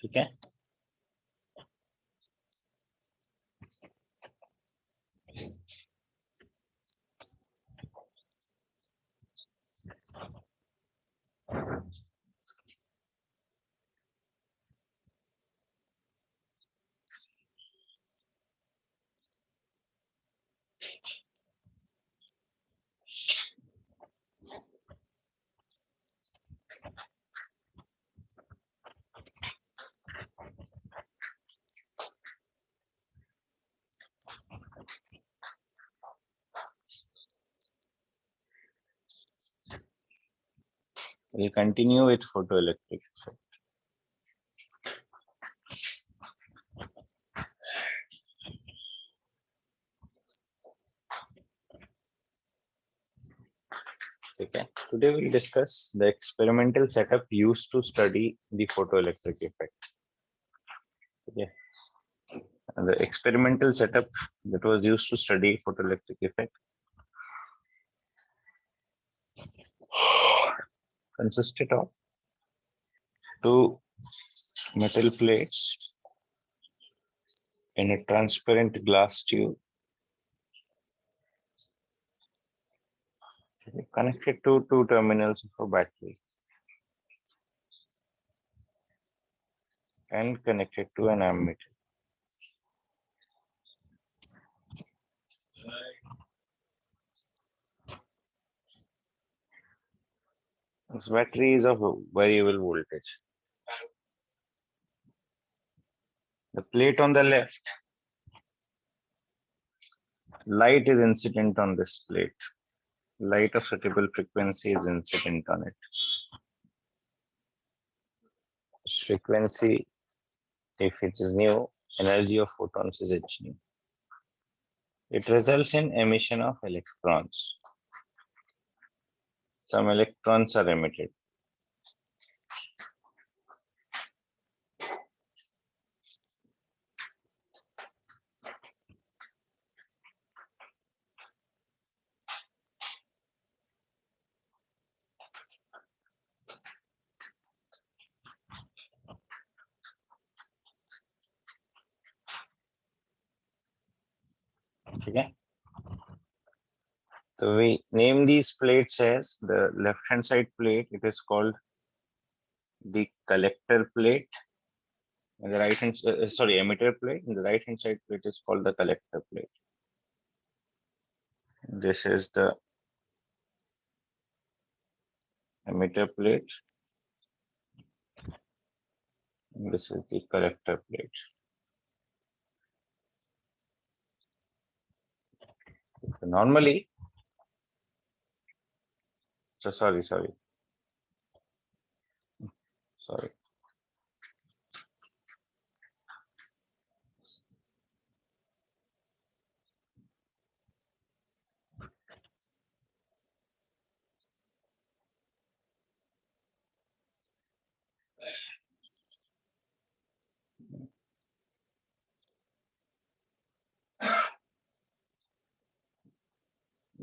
ठीक है। We'll continue with photoelectric effect. Okay. Today we'll discuss the experimental setup used to study the photoelectric effect. Okay. And the experimental setup that was used to study photoelectric effect consisted of two metal plates in a transparent glass tube connected to two terminals of a battery and connected to an ammeter. This battery is of variable voltage. The plate on the left, light is incident on this plate. Light of suitable frequency is incident on it. Frequency, if it is new, energy of photons is h nu. It results in emission of electrons. Some electrons are emitted. Okay. So we name these plates as the left hand side plate, it is called the collector plate. And the right hand, emitter plate. And the right hand side plate is called the collector plate. This is the emitter plate. And this is the collector plate. So normally, sorry.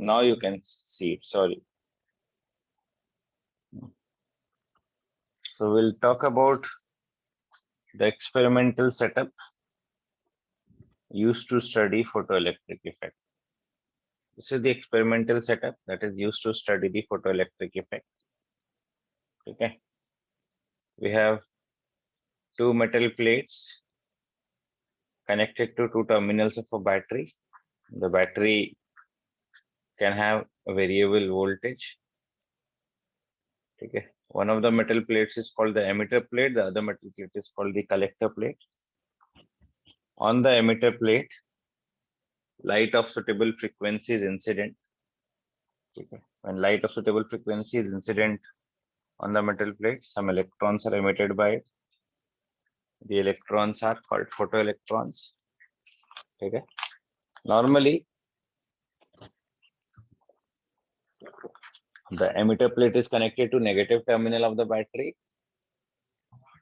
Now you can see it, sorry. So we'll talk about the experimental setup used to study photoelectric effect. This is the experimental setup that is used to study the photoelectric effect. Okay. We have two metal plates connected to two terminals of a battery. The battery can have a variable voltage. Okay. One of the metal plates is called the emitter plate. The other metal plate is called the collector plate. On the emitter plate, light of suitable frequency is incident. Okay. When light of suitable frequency is incident on the metal plate, some electrons are emitted by it. The electrons are called photoelectrons. Okay. Normally, the emitter plate is connected to negative terminal of the battery,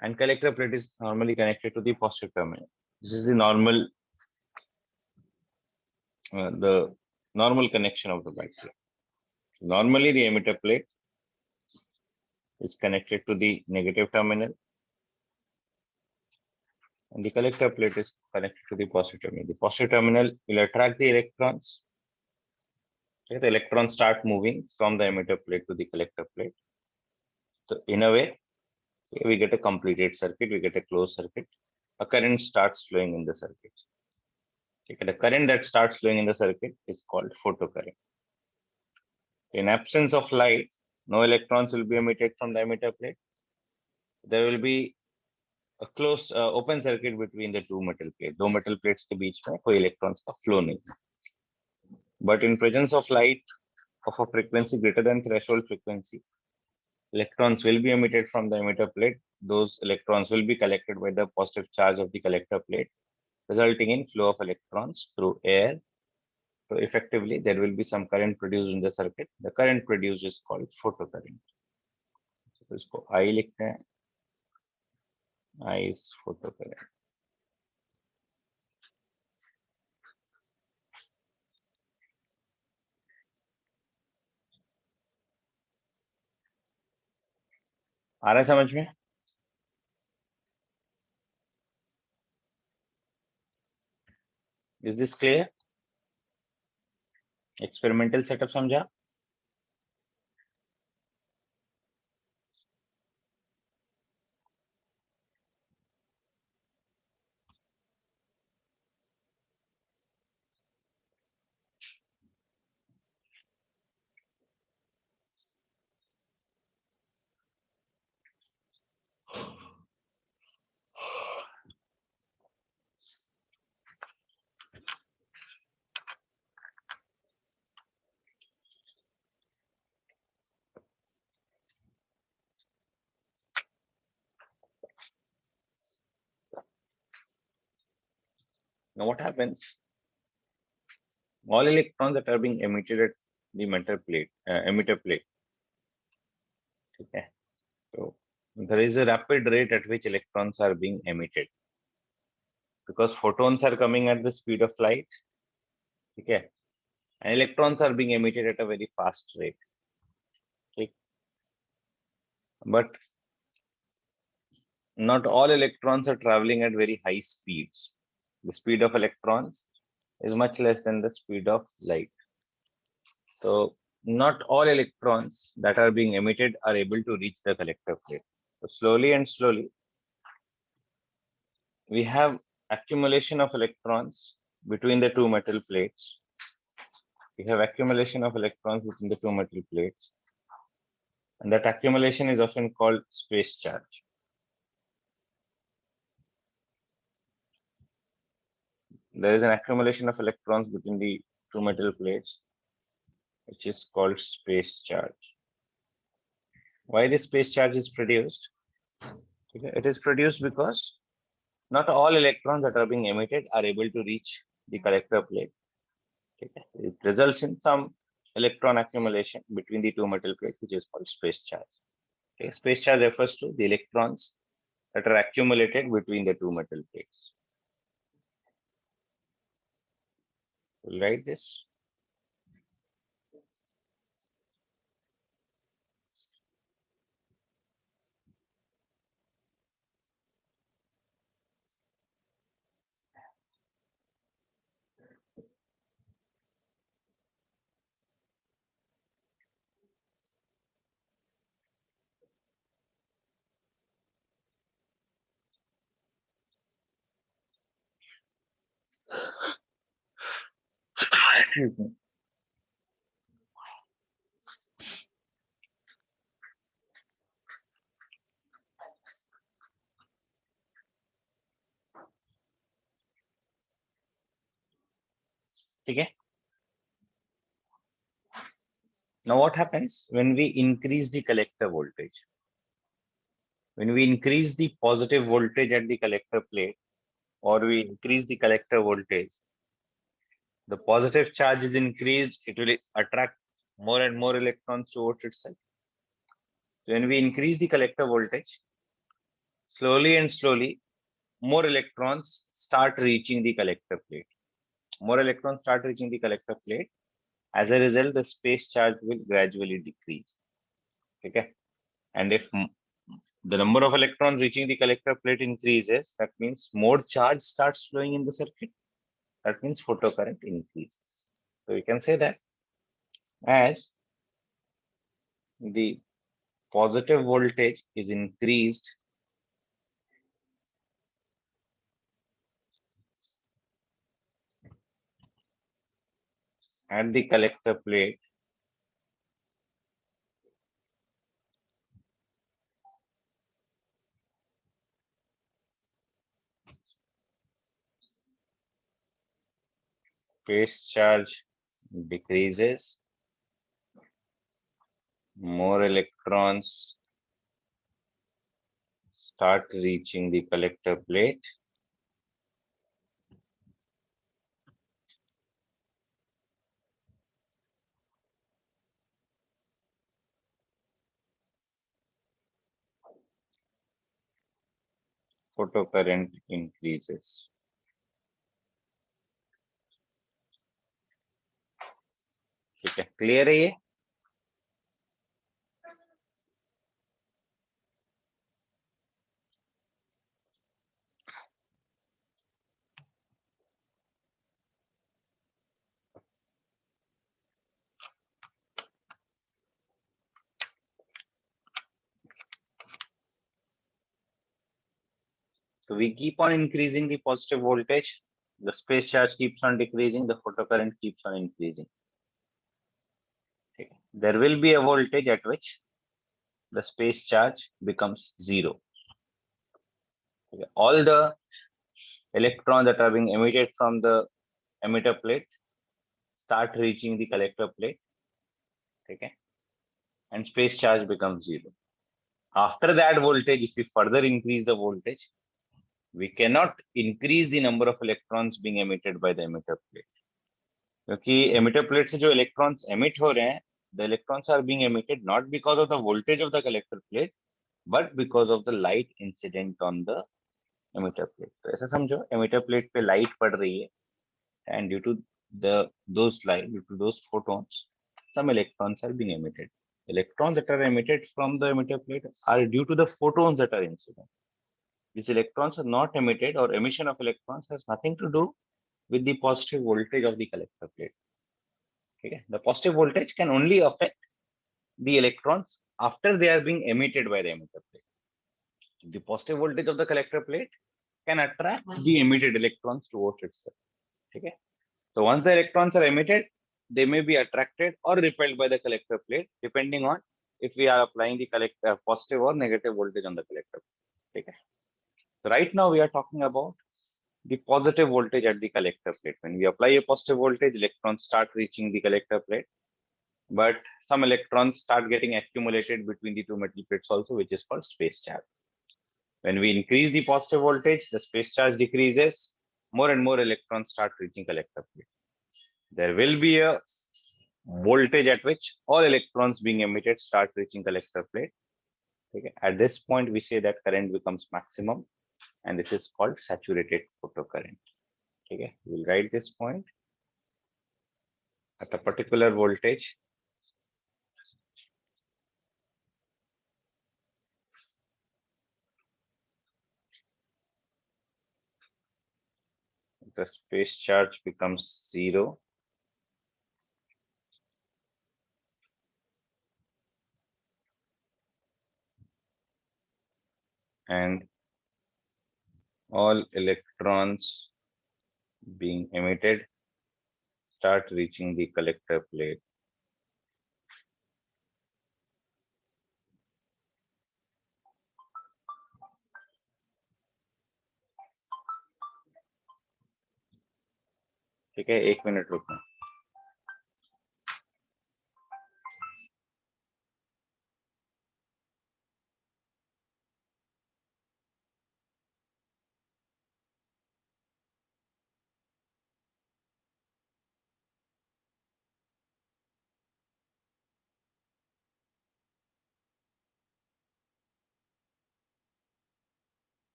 and collector plate is normally connected to the positive terminal. This is the normal connection of the battery. Normally, the emitter plate is connected to the negative terminal, and the collector plate is connected to the positive terminal. The positive terminal will attract the electrons. Okay, the electrons start moving from the emitter plate to the collector plate. So in a way, we get a completed circuit, we get a closed circuit. A current starts flowing in the circuit. Okay, the current that starts flowing in the circuit is called photocurrent. In absence of light, no electrons will be emitted from the emitter plate. There will be a close open circuit between the two metal plates. दो metal plates के बीच में कोई electrons का flow नहीं. But in presence of light of a frequency greater than threshold frequency, electrons will be emitted from the emitter plate. Those electrons will be collected by the positive charge of the collector plate, resulting in flow of electrons through air. So effectively, there will be some current produced in the circuit. The current produced is called photocurrent. So इसको I लिखते हैं. I is photocurrent. आ रहा है समझ में? Is this clear? Experimental setup समझा? Now what happens? All electrons that are being emitted at the emitter plate. Okay. So there is a rapid rate at which electrons are being emitted because photons are coming at the speed of light. Okay. And electrons are being emitted at a very fast rate. Okay. But not all electrons are traveling at very high speeds. The speed of electrons is much less than the speed of light. So not all electrons that are being emitted are able to reach the collector plate. So slowly and slowly, we have accumulation of electrons between the two metal plates. We have accumulation of electrons between the two metal plates. And that accumulation is often called space charge. There is an accumulation of electrons between the two metal plates, which is called space charge. Why this space charge is produced? It is produced because not all electrons that are being emitted are able to reach the collector plate. It results in some electron accumulation between the two metal plates, which is called space charge. Okay. Space charge refers to the electrons that are accumulated between the two metal plates. We'll write this. Okay. Now what happens when we increase the collector voltage? When we increase the positive voltage at the collector plate, or we increase the collector voltage, the positive charge is increased, it will attract more and more electrons towards itself. So when we increase the collector voltage, slowly and slowly, more electrons start reaching the collector plate. More electrons start reaching the collector plate. As a result, the space charge will gradually decrease. Okay. And if the number of electrons reaching the collector plate increases. That means more charge starts flowing in the circuit. That means photocurrent increases. So you can say that as the positive voltage is increased at the collector plate, base charge decreases, more electrons start reaching the collector plate, photocurrent increases. ठीक है, clear है ये? So we keep on increasing the positive voltage, the space charge keeps on decreasing, the photocurrent keeps on increasing. Okay. There will be a voltage at which the space charge becomes zero. Okay. All the electrons that are being emitted from the emitter plate start reaching the collector plate. Okay. And space charge becomes zero. After that voltage, if we further increase the voltage, we cannot increase the number of electrons being emitted by the emitter plate. क्योंकि emitter plate से जो electrons emit हो रहे हैं, the electrons are being emitted not because of the voltage of the collector plate, but because of the light incident on the emitter plate. तो ऐसा समझो emitter plate पे light पड़ रही है, and due to those light, due to those photons, some electrons are being emitted. Electrons that are emitted from the emitter plate are due to the photons that are incident. These electrons are not emitted, or emission of electrons has nothing to do with the positive voltage of the collector plate. Okay? The positive voltage can only affect the electrons after they are being emitted by the emitter plate. The positive voltage of the collector plate can attract the emitted electrons towards itself. Okay? So once the electrons are emitted, they may be attracted or repelled by the collector plate, depending on if we are applying the collector positive or negative voltage on the collector plate. Okay? So right now we are talking about the positive voltage at the collector plate. When we apply a positive voltage, electrons start reaching the collector plate, but some electrons start getting accumulated between the two metal plates also, which is called space charge. When we increase the positive voltage, the space charge decreases, more and more electrons start reaching collector plate. There will be a voltage at which all electrons being emitted start reaching collector plate. Okay. At this point, we say that current becomes maximum, and this is called saturated photocurrent. Okay, we'll write this point at a particular voltage. The space charge becomes zero. And all electrons being emitted start reaching the collector plate. ठीक है, 1 minute रुकना।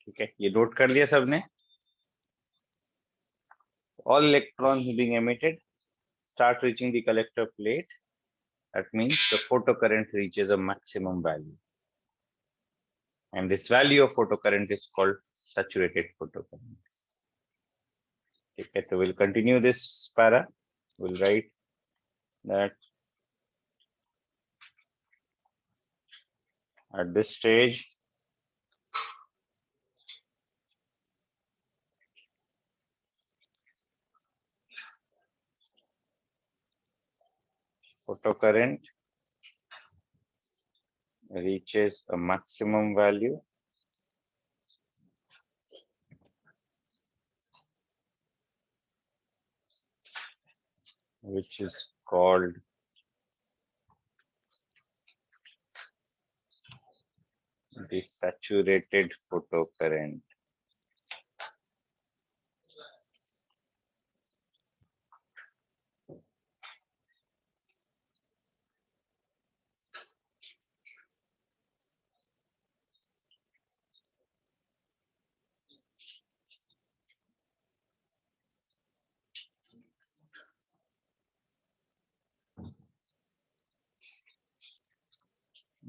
ठीक है, ये note कर लिया सबने. All electrons being emitted start reaching the collector plate. That means the photocurrent reaches a maximum value. And this value of photocurrent is called saturated photocurrent. Okay, so we'll continue this para. We'll write that at this stage, photocurrent reaches a maximum value which is called the saturated photocurrent.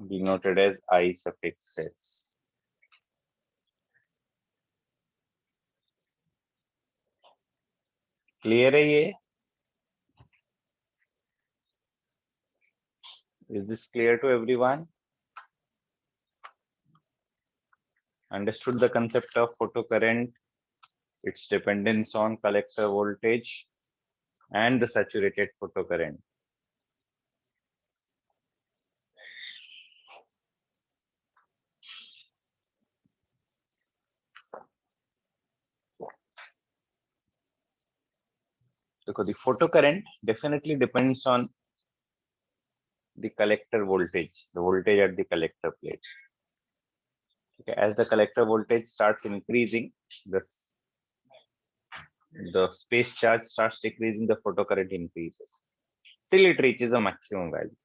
Denoted as I suffix S. Clear है ये? Is this clear to everyone? Understood the concept of photocurrent, its dependence on collector voltage, and the saturated photocurrent. Because the photocurrent definitely depends on the collector voltage, the voltage at the collector plate. Okay, as the collector voltage starts increasing, the space charge starts decreasing, the photocurrent increases till it reaches a maximum value.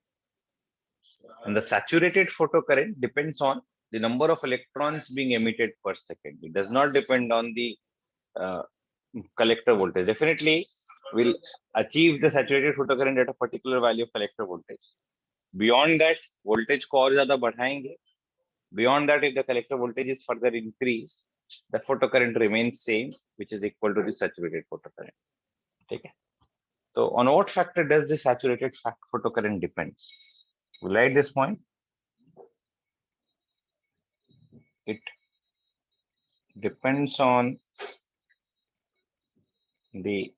And the saturated photocurrent depends on the number of electrons being emitted per second. It does not depend on the collector voltage. Definitely will achieve the saturated photocurrent at a particular value of collector voltage. Beyond that, voltage को और ज़्यादा बढ़ाएंगे. Beyond that, if the collector voltage is further increased, the photocurrent remains same, which is equal to the saturated photocurrent. Okay. So on what factor does the saturated photocurrent depends? We'll write this point. It depends on the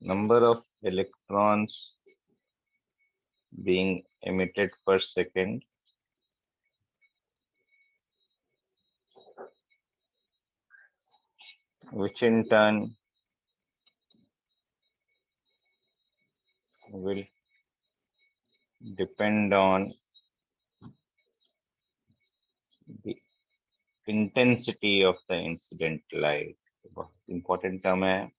number of electrons being emitted per second which in turn will depend on the intensity of the incident light. Important term hai.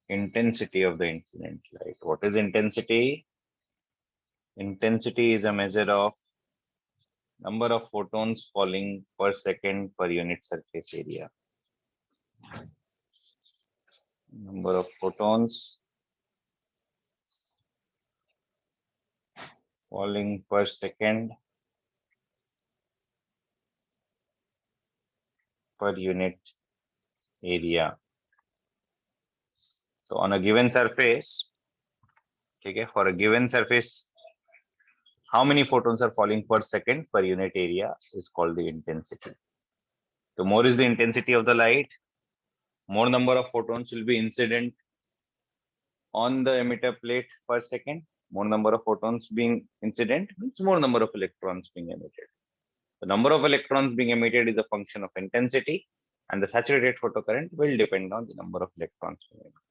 Intensity of the incident light. What is intensity? Intensity is a measure of number of photons falling per second per unit surface area. Number of photons falling per second per unit area. So on a given surface, okay, for a given surface, how many photons are falling per second per unit area is called the intensity. The more is the intensity of the light, more number of photons will be incident on the emitter plate per second. More number of photons being incident means more number of electrons being emitted. The number of electrons being emitted is a function of intensity, and the saturated photocurrent will depend on the number of electrons being emitted.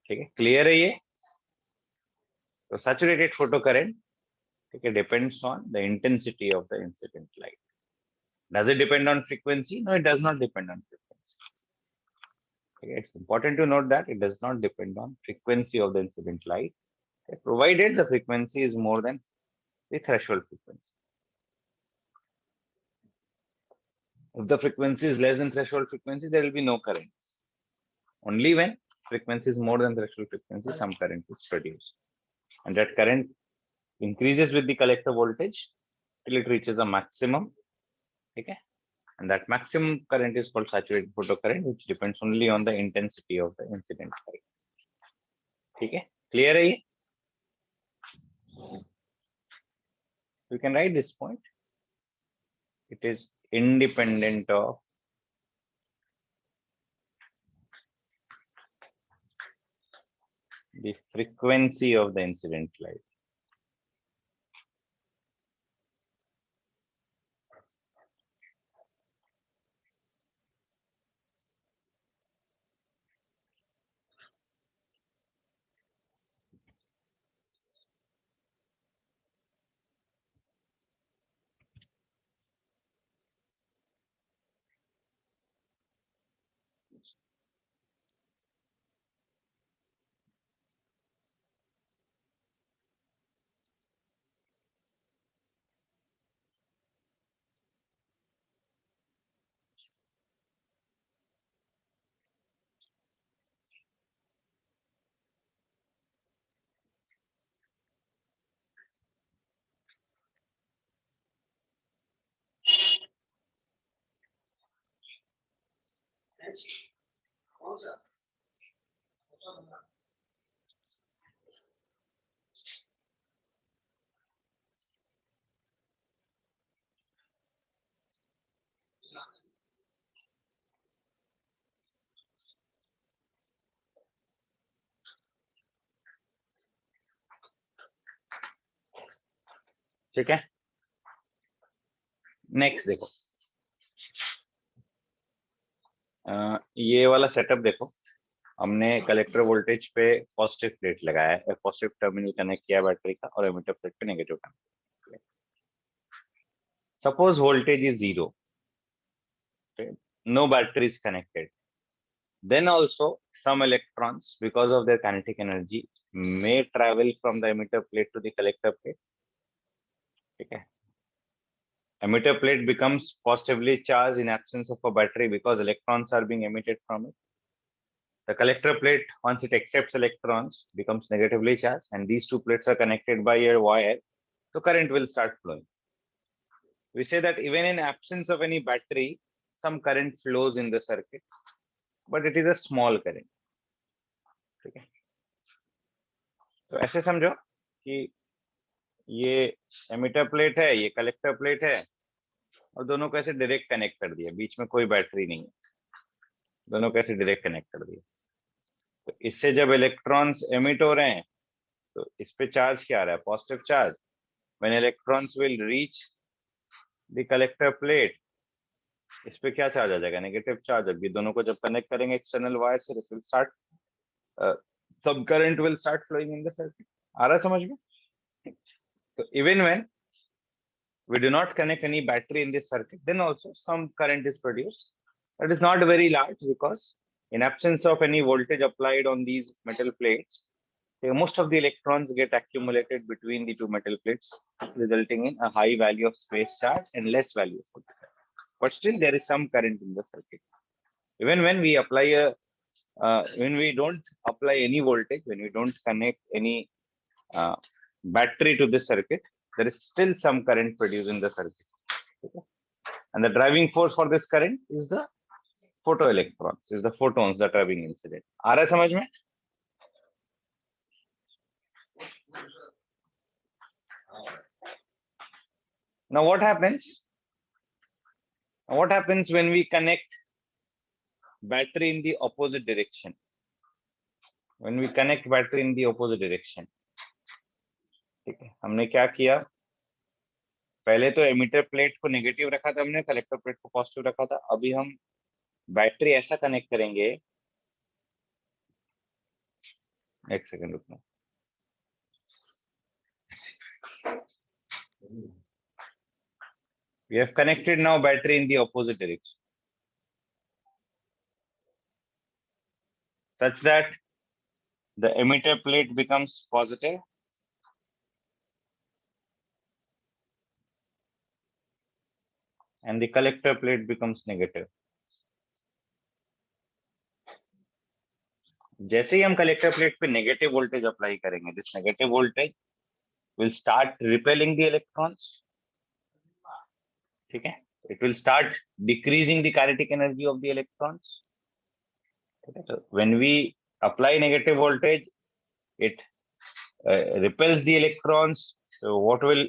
Okay, clear है ये? So saturated photocurrent, okay, depends on the intensity of the incident light. Does it depend on frequency? No, it does not depend on frequency. Okay, it's important to note that it does not depend on frequency of the incident light. provided the frequency is more than the threshold frequency. If the frequency is less than threshold frequency, there will be no current. Only when frequency is more than threshold frequency, some current is produced. And that current increases with the collector voltage till it reaches a maximum. Okay. And that maximum current is called saturated photocurrent, which depends only on the intensity of the incident current. Okay. Clear? Hai? You can write this point. It is independent of the frequency of the incident light. ठीक है. Next देखो, ये वाला setup देखो. हमने collector voltage पे positive plate लगाया है, पॉजिटिव टर्मिनल कनेक्ट किया बैटरी का, और एमिटर प्लेट पे negative terminal. Suppose voltage is 0, no battery is connected. Then also some electrons, because of their kinetic energy, may travel from the emitter plate to the collector plate. Okay. Emitter plate becomes positively charged in absence of a battery because electrons are being emitted from it. The collector plate, once it accepts electrons, becomes negatively charged, and these two plates are connected by a wire, so current will start flowing. We say that even in absence of any battery, some current flows in the circuit, but it is a small current. ठीक है. तो ऐसे समझो कि ये emitter plate है, ये collector plate है, और दोनों को ऐसे डायरेक्ट कनेक्ट कर दिया, बीच में कोई बैटरी नहीं है, दोनों को ऐसे डायरेक्ट कनेक्ट कर दिया. तो इससे जब इलेक्ट्रॉन्स एमिट हो रहे हैं तो इस पे चार्ज क्या आ रहा है? Positive charge. When electrons will reach the collector plate, इस पे क्या चार्ज आ जाएगा? Negative charge. अब ये दोनों को जब कनेक्ट करेंगे एक्सटर्नल वायर से, इट विल स्टार्ट, सब current will start flowing in the circuit. आ रहा है समझ में? तो even when we do not connect any battery in this circuit, then also some current is produced. That is not very large, because in absence of any voltage applied on these metal plates, most of the electrons get accumulated between the two metal plates, resulting in a high value of space charge and less value of voltage. But still there is some current in the circuit. Even when we apply when we don't apply any voltage, when we don't connect any battery to this circuit, there is still some current produced in the circuit. Okay? And the driving force for this current is the photoelectrons, is the photons that are being incident. आ रहा है समझ में? Now what happens? What happens when we connect battery in the opposite direction? When we connect battery in the opposite direction, ठीक है, हमने क्या किया? पहले तो एमिटर प्लेट को नेगेटिव रखा था हमने, कलेक्टर प्लेट को पॉजिटिव रखा था. अभी हम बैटरी ऐसा कनेक्ट करेंगे, एक सेकंड रुकना. We have connected now battery in the opposite direction, such that the emitter plate becomes positive and the collector plate becomes negative. जैसे ही हम कलेक्टर प्लेट पे नेगेटिव वोल्टेज अप्लाई करेंगे, this negative voltage will start repelling the electrons. ठीक है, it will start decreasing the kinetic energy of the electrons. So when we apply negative voltage, it repels the electrons. So what will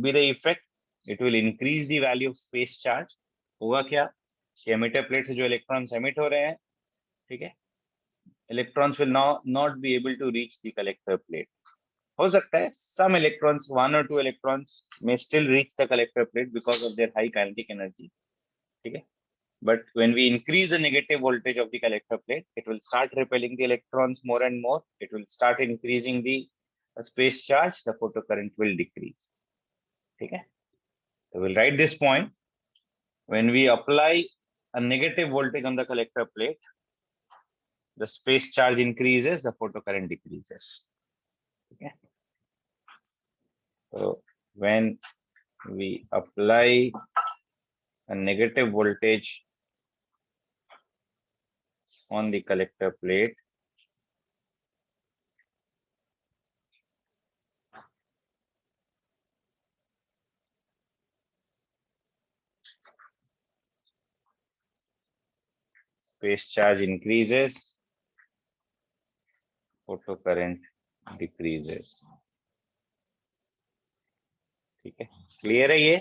be the effect? It will increase the value of space charge. होगा क्या कि emitter plate से जो electrons emit हो रहे हैं, ठीक है, electrons will not be able to reach the collector plate. हो सकता है some electrons, 1 or 2 electrons may still reach the collector plate because of their high kinetic energy. ठीक है, but when we increase the negative voltage of the collector plate, it will start repelling the electrons more and more. It will start increasing the space charge. The photocurrent will decrease. ठीक है, so we'll write this point. When we apply a negative voltage on the collector plate, the space charge increases, the photocurrent decreases. Okay. So when we apply a negative voltage on the collector plate, space charge increases, photocurrent decreases. ठीक है, clear है ये?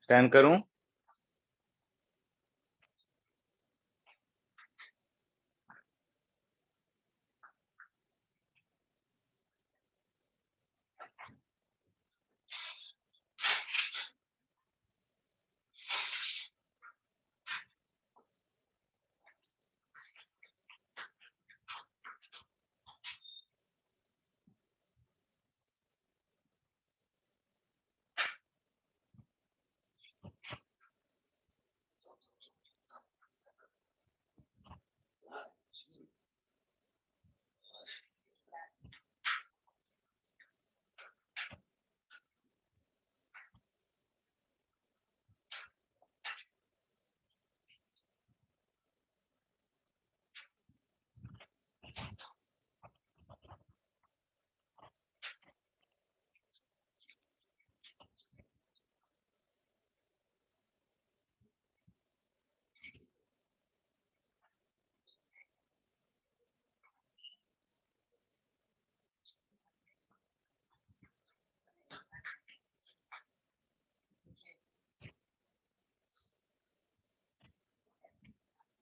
Scan करूं?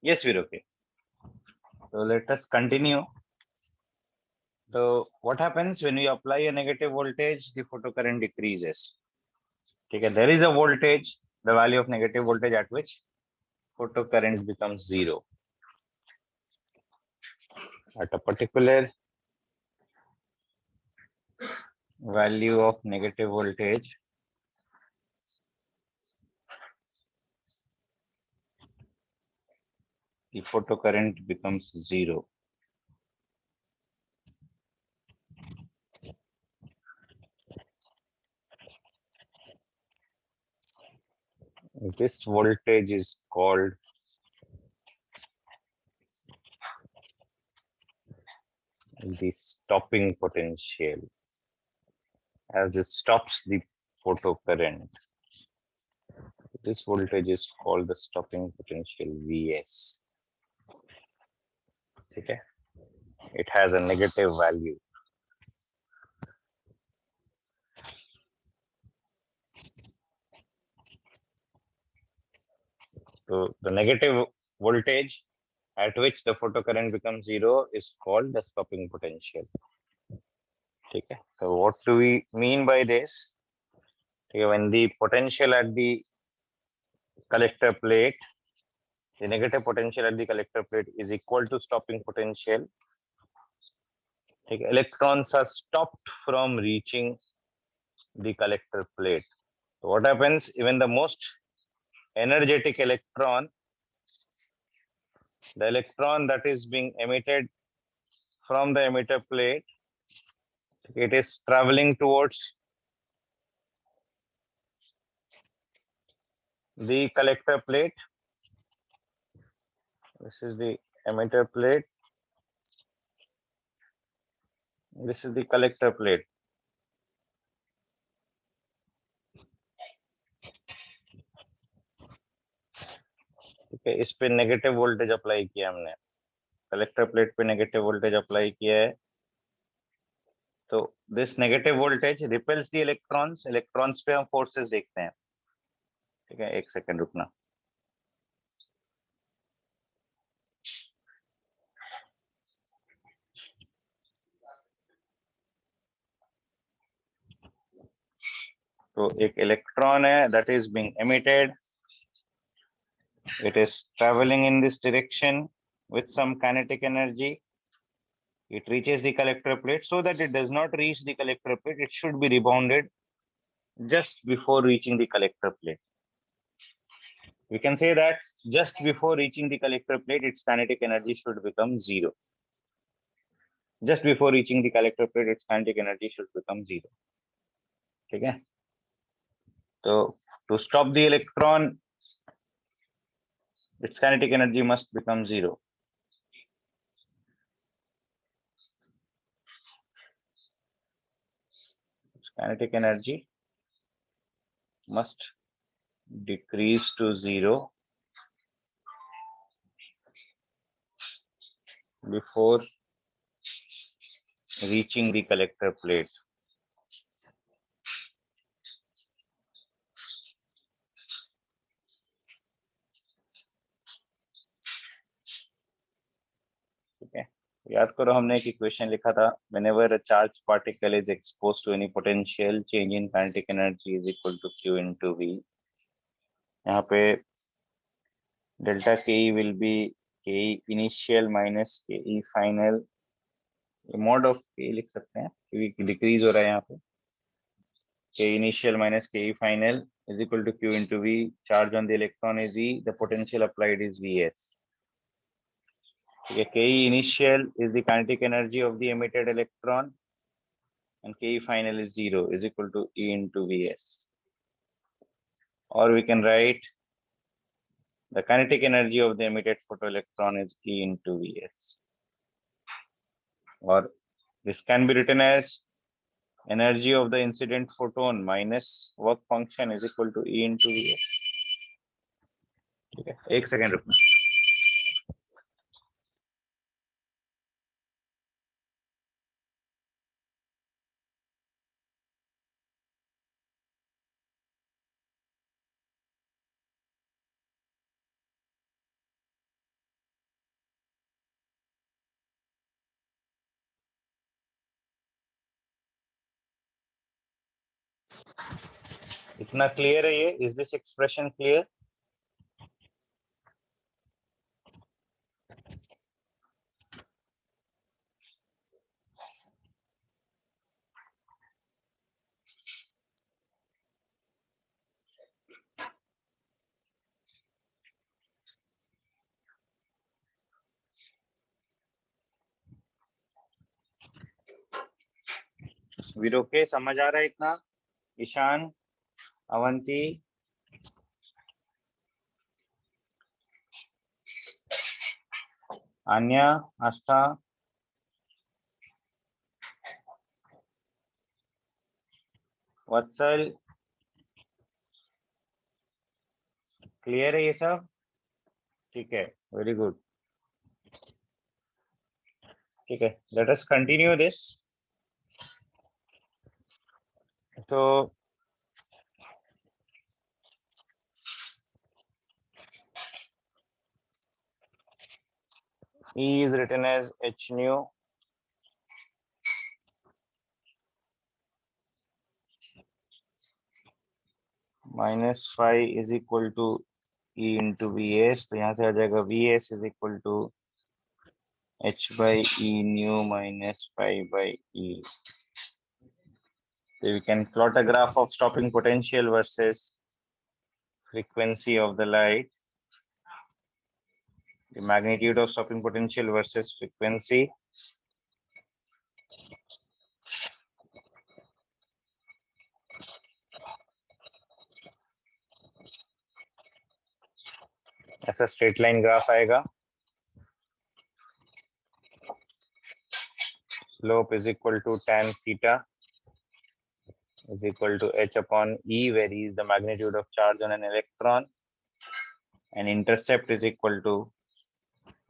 Yes, we're okay. So let us continue. So what happens when we apply a negative voltage? The photocurrent decreases. Okay, there is a voltage, the value of negative voltage at which photocurrent becomes 0. At a particular value of negative voltage, the photocurrent becomes 0. This voltage is called the stopping potential, as it stops the photocurrent. This voltage is called the stopping potential, Vs. Okay, it has a negative value. So the negative voltage at which the photocurrent becomes zero is called the stopping potential. Okay. So what do we mean by this? Okay, when the potential at the collector plate, the negative potential at the collector plate is equal to stopping potential. Okay, electrons are stopped from reaching the collector plate. So what happens? Even the most energetic electron, the electron that is being emitted from the emitter plate, it is traveling towards the collector plate. This is the emitter plate. This is the collector plate. ठीक है, इस पे negative voltage apply किया हमने, collector plate पे negative voltage apply किया है, तो this negative voltage repels the electrons. Electrons पे हम फोर्सेस देखते हैं. ठीक है, एक सेकंड रुकना. तो एक इलेक्ट्रॉन है that is being emitted. It is traveling in this direction with some kinetic energy. It reaches the collector plate. So that it does not reach the collector plate, it should be rebounded just before reaching the collector plate. We can say that just before reaching the collector plate, its kinetic energy should become zero. Just before reaching the collector plate, its kinetic energy should become zero. ठीक है? So to stop the electron, its kinetic energy must become zero. Its kinetic energy must decrease to zero before reaching the collector plate. ठीक है, याद करो हमने एक equation लिखा था, whenever a charged particle is exposed to any potential, change in kinetic energy is equal to q into v. यहाँ पे delta ke will be ke initial minus ke final. mod of k लिख सकते हैं क्योंकि decrease हो रहा है यहाँ पे. k initial minus ke final is equal to q into v. Charge on the electron is e. The potential applied is vs. Okay, ke initial is the kinetic energy of the emitted electron, and ke final is 0, is equal to E into Vs. Or we can write the kinetic energy of the emitted photoelectron is E into Vs. Or this can be written as energy of the incident photon minus work function is equal to E into Vs. ठीक है, एक second रुकना. इतना clear है ये? Is this expression clear? वीरो के समझ आ रहा है इतना? ईशान, अवंती, आन्या, आस्था, वत्सल, क्लियर है ये सब? ठीक है, वेरी गुड. ठीक है, लेट अस कंटिन्यू दिस. तो E is written as h nu minus phi is equal to E into Vs. तो यहाँ से आ जाएगा Vs is equal to h by E nu minus phi by E. So we can plot a graph of stopping potential versus frequency of the light. The magnitude of stopping potential versus frequency. ऐसा straight line graph आएगा. Slope is equal to tan theta is equal to h upon E, where E is the magnitude of charge on an electron, and intercept is equal to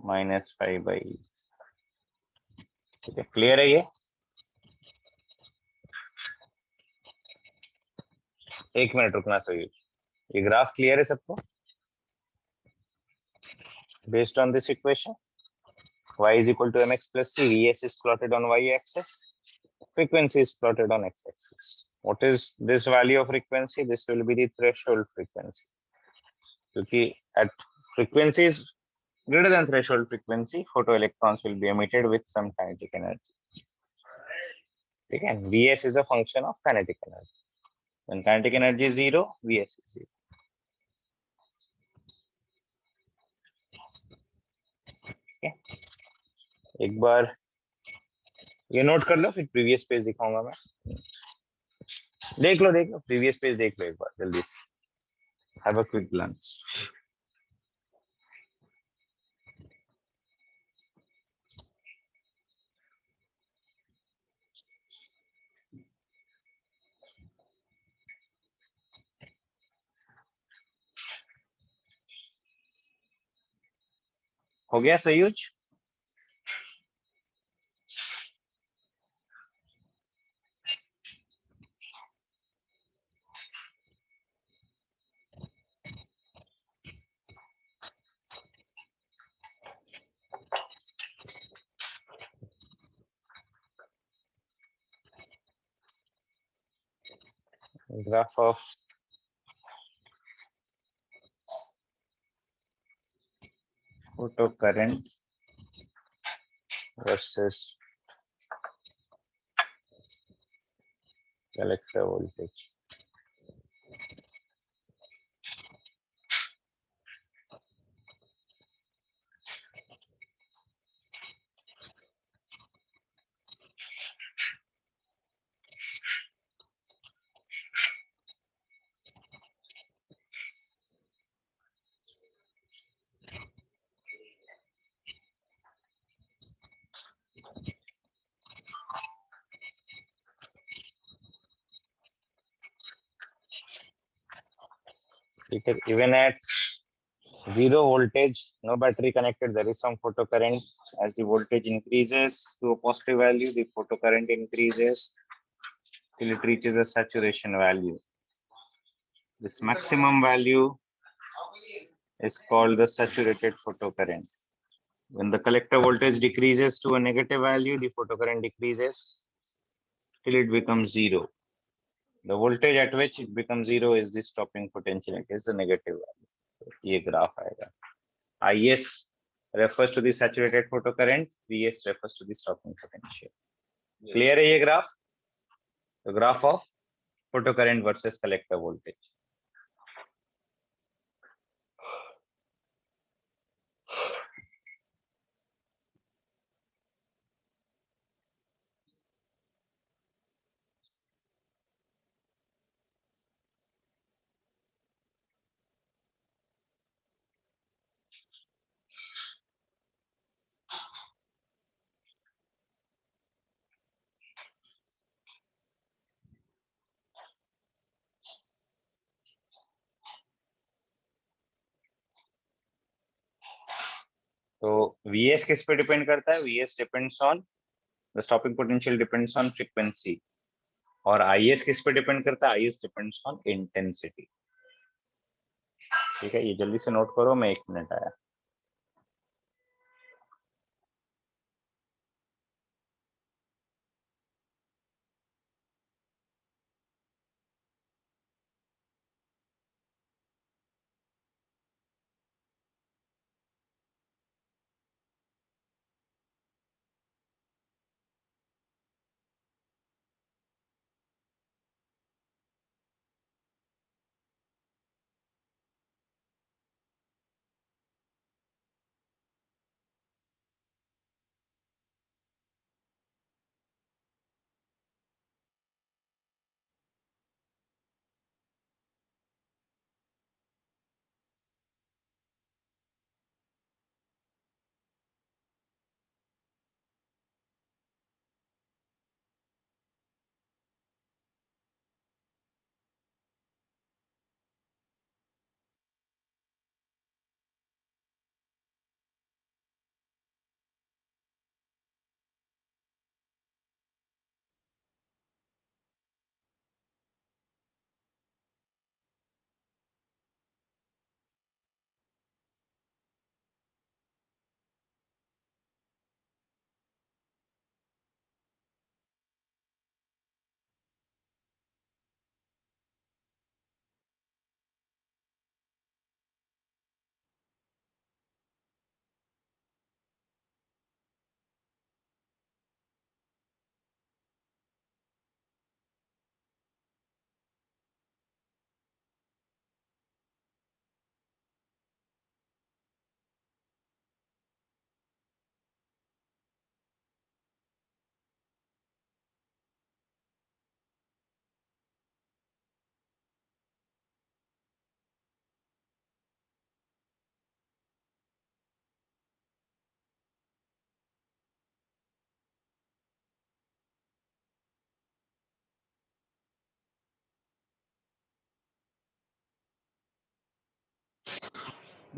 minus phi by E. ठीक है, clear है ये? एक minute रुकना चाहिए. ये graph clear है सबको? Based on this equation, y is equal to mx plus c. Vs is plotted on y-axis. Frequency is plotted on x-axis. What is this value of frequency? This will be the threshold frequency. क्योंकि at frequencies greater than threshold frequency, photoelectrons will be emitted with some kinetic energy. Again, Vs is a function of kinetic energy. When kinetic energy is zero, Vs is zero. Okay. एक बार ये note कर लो, फिर previous page दिखाऊंगा मैं. देख लो previous page देख लो एक बार जल्दी. Have a quick glance. हो गया सयूज? Graph of photocurrent versus collector voltage. Even at zero voltage, no battery connected, there is some photocurrent. As the voltage increases to a positive value, the photocurrent increases till it reaches a saturation value. This maximum value is called the saturated photocurrent. When the collector voltage decreases to a negative value, the photocurrent decreases till it becomes zero. The voltage at which it becomes zero is the stopping potential. It is the negative value. ये graph आएगा. Is refers to the saturated photocurrent. Vs refers to the stopping potential. Clear है ये graph? The graph of photocurrent versus collector voltage. तो Vs किस पे depend करता है? Vs depends on the stopping potential, depends on frequency. और Is किस पे डिपेंड करता है? Is depends on intensity. ठीक है, ये जल्दी से नोट करो, मैं 1 मिनट आया.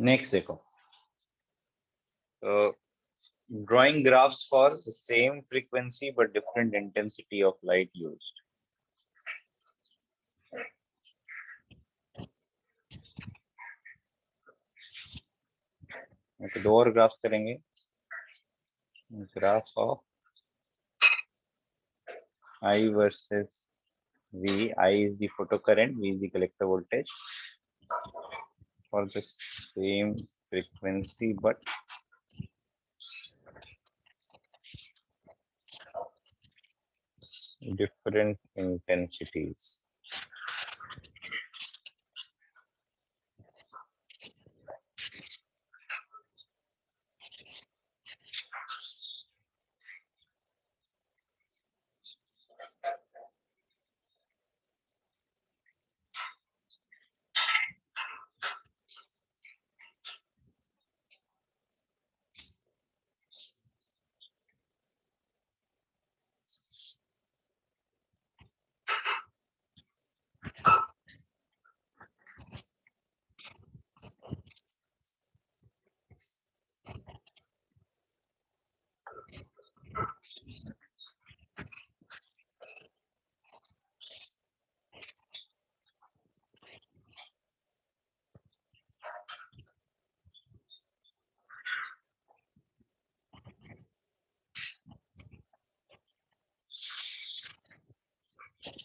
नेक्स्ट देखो, drawing graphs for the same frequency but different intensity of light used. तो दो और ग्राफ्स करेंगे. Graph of I versus V. I is the photocurrent, V is the collector voltage for the same frequency but different intensities.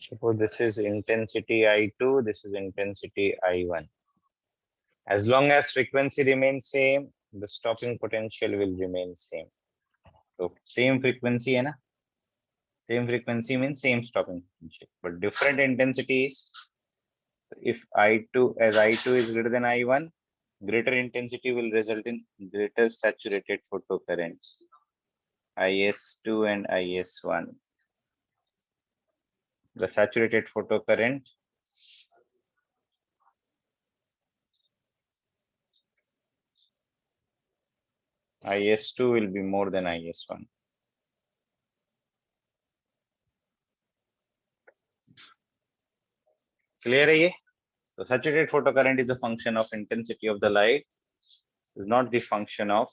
Suppose this is intensity I2, this is intensity I1. As long as frequency remains same, the stopping potential will remain same. So same frequency है ना? Same frequency means same stopping potential, but different intensities. If I2 as I2 is greater than I1, greater intensity will result in greater saturated photocurrents, IS2 and IS1. The saturated photocurrent IS2 will be more than IS1. Clear है ये? So saturated photocurrent is a function of intensity of the light, is not the function of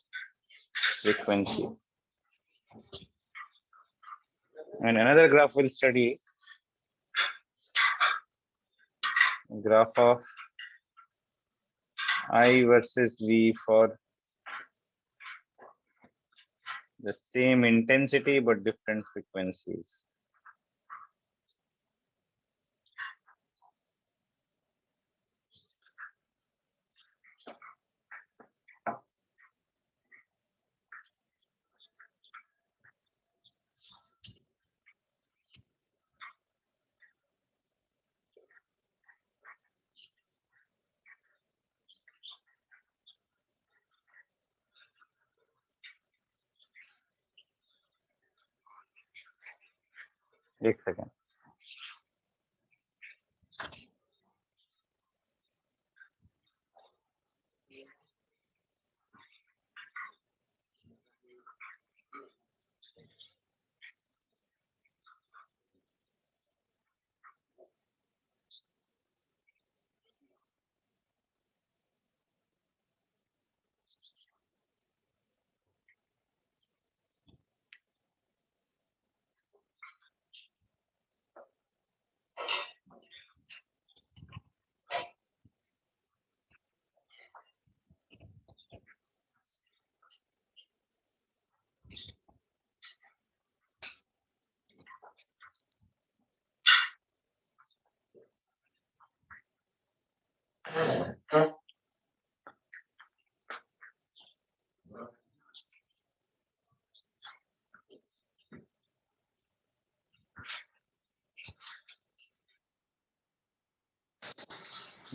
frequency. And another graph we'll study, graph of I versus V for the same intensity but different frequencies. एक second.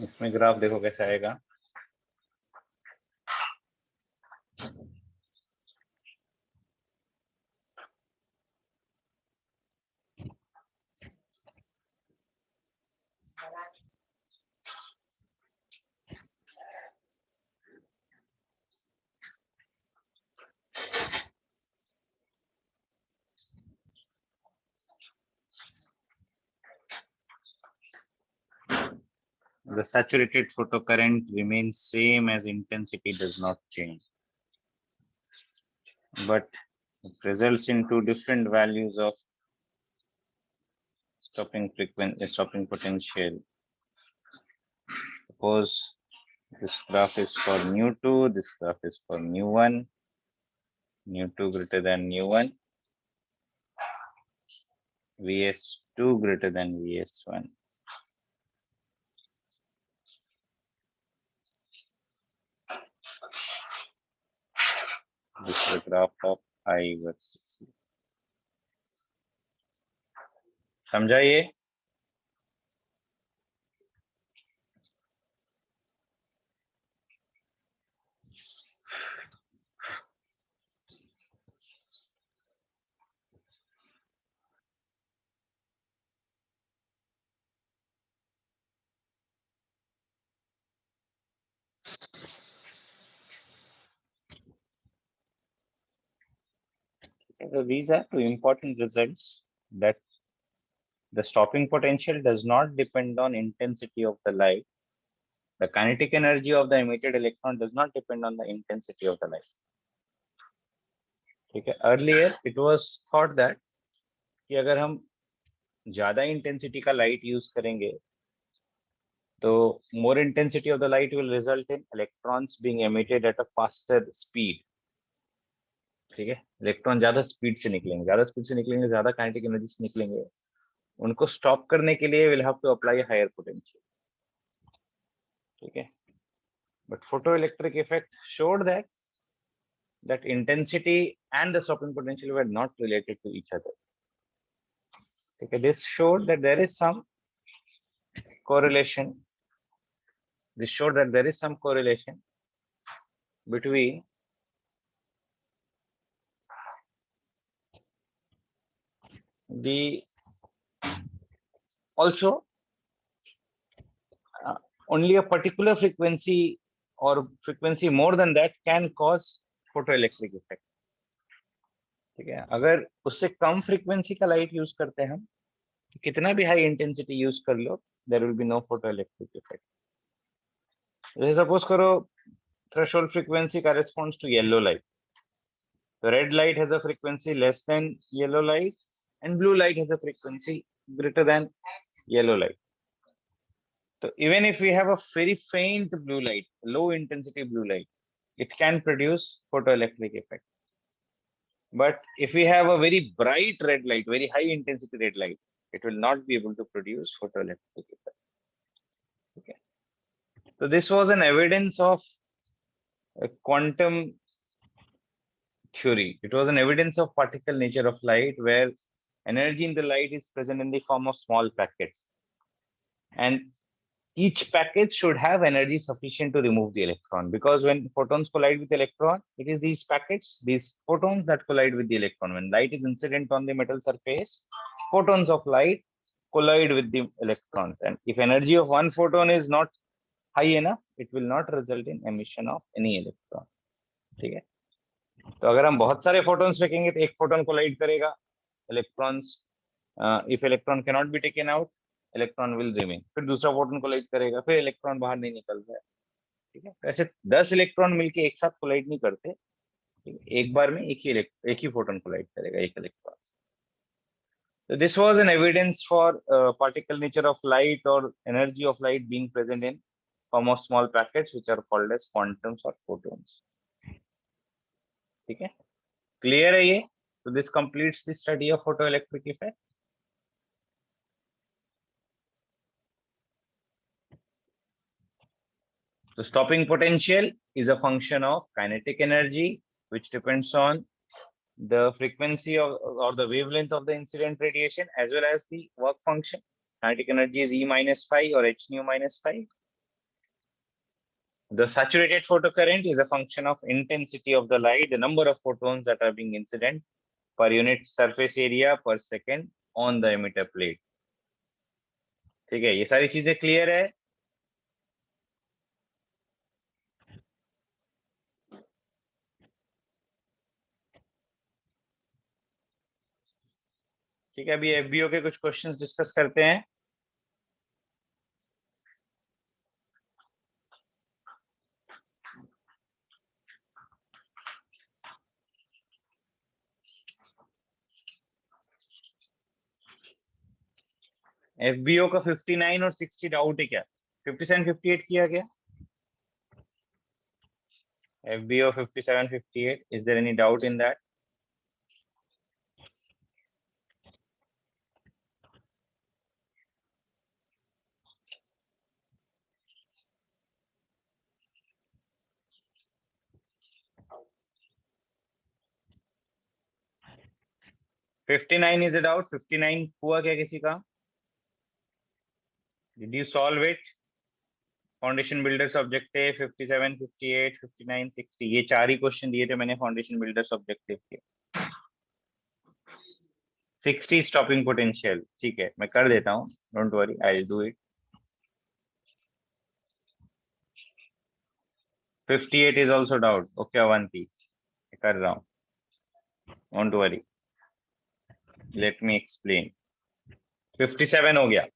इसमें graph देखो कैसे आएगा. The saturated photocurrent remains same as intensity does not change, but it results in two different values of stopping frequency, stopping potential. Suppose this graph is for nu2, this graph is for nu1, nu2 greater than nu1, Vs2 greater than Vs1. This is the graph of I versus C. समझा ये? So these are two important results, that the stopping potential does not depend on intensity of the light. The kinetic energy of the emitted electron does not depend on the intensity of the light. Okay. Earlier it was thought that कि अगर हम ज्यादा intensity का light use करेंगे तो more intensity of the light will result in electrons being emitted at a faster speed. ठीक है, electron ज्यादा स्पीड से निकलेंगे, ज्यादा काइनेटिक एनर्जी से निकलेंगे, उनको स्टॉप करने के लिए will have to apply higher potential. ठीक है, but photoelectric effect showed that intensity and the stopping potential were not related to each other. Okay, this showed that there is some correlation. This showed that there is some correlation between the also only a particular frequency or frequency more than that can cause photoelectric effect. ठीक है, अगर उससे कम frequency का light use करते हैं हम, कितना भी हाई इंटेंसिटी यूज कर लो, there will be no photoelectric effect. जैसे सपोज करो threshold frequency corresponds to yellow light. The red light has a frequency less than yellow light, and blue light has a frequency greater than yellow light. So even if we have a very faint blue light, low intensity blue light, it can produce photoelectric effect. But if we have a very bright red light, very high intensity red light, it will not be able to produce photoelectric effect. Okay. So this was an evidence of a quantum theory. It was an evidence of particle nature of light, where energy in the light is present in the form of small packets. And each packet should have energy sufficient to remove the electron, because when photons collide with electron, it is these packets, these photons, that collide with the electron. When light is incident on the metal surface, photons of light collide with the electrons, and if energy of one photon is not high enough, it will not result in emission of any electron. ठीक है, तो अगर हम बहुत सारे photons फेंकेंगे तो एक photon collide करेगा, electrons, if electron cannot be taken out, electron will remain. फिर दूसरा फोटोन कोलाइड करेगा, फिर इलेक्ट्रॉन बाहर नहीं निकल रहा है. ठीक है, ऐसे 10 इलेक्ट्रॉन मिलके एक साथ कोलाइड नहीं करते, एक बार में एक ही फोटोन कोलाइड करेगा, एक electron. So this was an evidence for particle nature of light or energy of light being present in form of small packets, which are called as quantums or photons. ठीक है, clear है ये? So this completes the study of photoelectric effect. The stopping potential is a function of kinetic energy, which depends on the frequency of, or the wavelength of the incident radiation, as well as the work function. Kinetic energy is E minus phi or h nu minus phi. The saturated photocurrent is a function of intensity of the light, the number of photons that are being incident per unit surface area per second on the emitter plate. ठीक है, ये सारी चीजें clear है? ठीक है, अभी FBO के कुछ क्वेश्चंस डिस्कस करते हैं. FBO का 59 और 60 डाउट है क्या? 57 58 किया गया? FBO 57 58, is there any doubt in that? $59 is a doubt. 59 हुआ क्या किसी का? Did you solve it? Foundation builders objective 57 58 59 60, ये 4 ही क्वेश्चन दिए थे मैंने फाउंडेशन बिल्डर्स ऑब्जेक्टिव के। 60 स्टॉपिंग पोटेंशियल, ठीक है मैं कर देता हूँ, don't worry, I will do it. 58 is also doubt, okay Avanti कर रहा हूँ, don't worry, let me explain. 57 हो गया,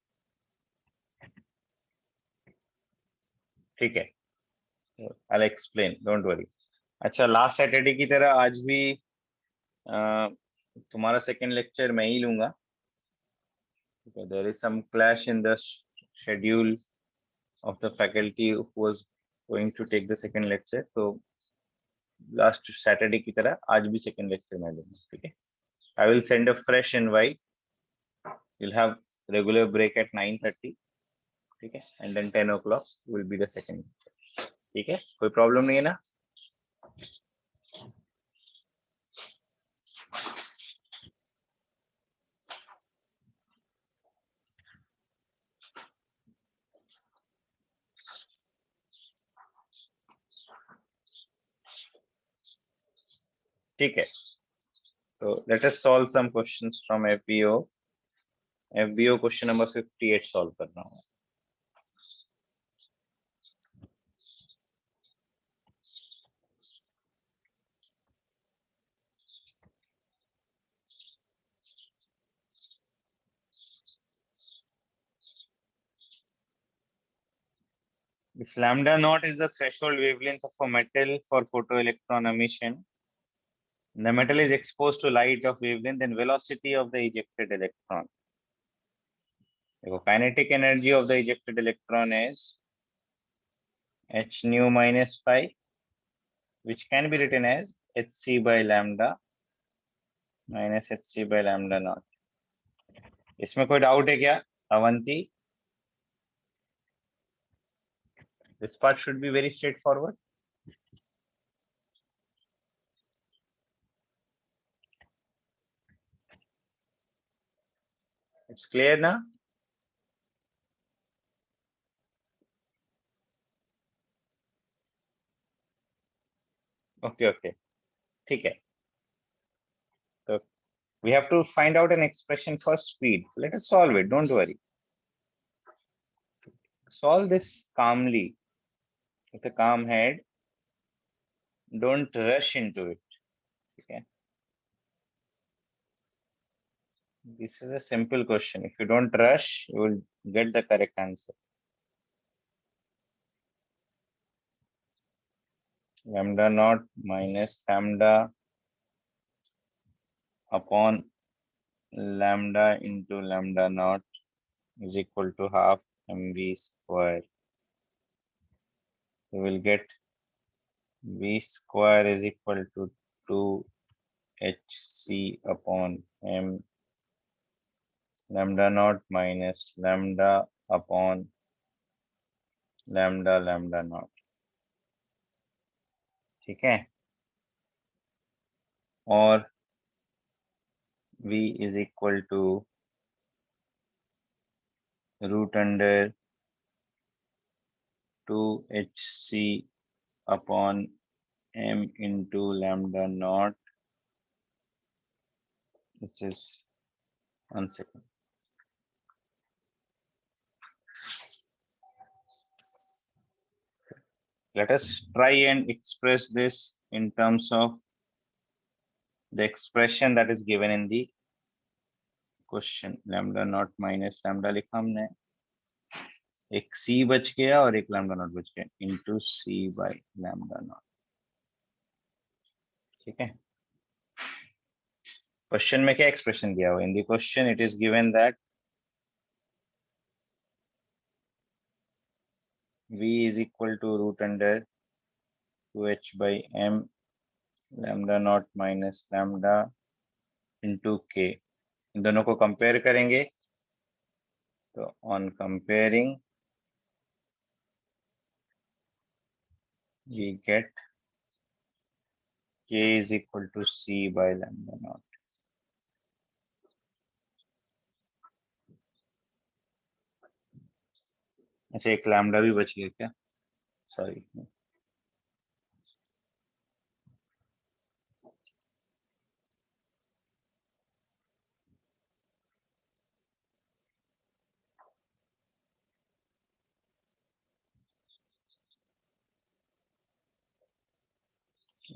ठीक है, I will explain, don't worry. अच्छा, लास्ट सैटरडे की तरह आज भी तुम्हारा सेकेंड लेक्चर मैं ही लूंगा। There is some clash in the schedule of the faculty who was going to take the second lecture, तो लास्ट सैटरडे की तरह आज भी सेकेंड लेक्चर में लूंगा, ठीक है। I will send a fresh invite, you'll have regular break at 9:30, ठीक है, and then 10 o'clock will be the second lecture, ठीक है, कोई प्रॉब्लम नहीं है ना? ठीक है, तो let us solve some questions from FBO question number 58 solve करना होगा। If lambda naught is the threshold wavelength of a metal for photoelectron emission, the metal is exposed to light of wavelength and velocity of the ejected electron. The kinetic energy of the ejected electron is h nu minus phi, which can be written as hc by lambda minus hc by lambda naught. इसमें कोई doubt है क्या Avanti? This part should be very straightforward. It's clear ना? Okay, okay, ठीक है, तो we have to find out an expression for speed. Let us solve it, don't worry. Solve this calmly with a calm head, don't rush into it, okay? This is a simple question. If you don't rush, you will get the correct answer. Lambda naught minus lambda upon lambda into lambda naught is equal to half mv square. You will get v square is equal to 2 hc upon m lambda naught minus lambda upon lambda lambda naught, ठीक है, और v is equal to root under 2 hc upon m into lambda naught. This is 1 second. Let us try and express this in terms of the expression that is given in the question. Lambda naught minus lambda लिखा हमने, एक c बच गया और एक lambda naught बच गया, into c by lambda naught, ठीक है। क्वेश्चन में क्या एक्सप्रेशन दिया हुआ? In the question it is given that V is equal to root under 2h by m lambda naught minus lambda into k. इन दोनों को कंपेयर करेंगे तो on comparing we get k is equal to c by lambda naught. अच्छा एक lambda भी बच गया क्या? Sorry.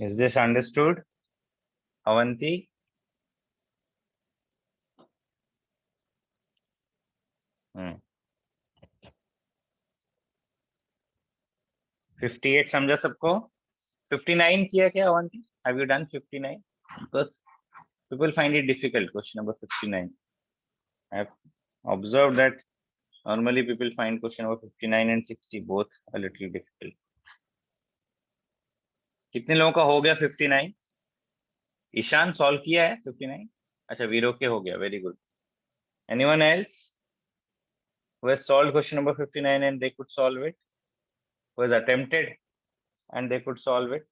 Is this understood, Avanti? 58 समझा सबको? 59 किया क्या Avanti? Have you done 59? Because people find it difficult. Question number 59. I have observed that normally people find question number 59 and 60 both a little difficult. कितने लोगों का हो गया 59? ईशान सॉल्व किया है 59? अच्छा वीरो के हो गया, very good. Anyone else who has solved question number 59 and they could solve it? Who has attempted and they could solve it?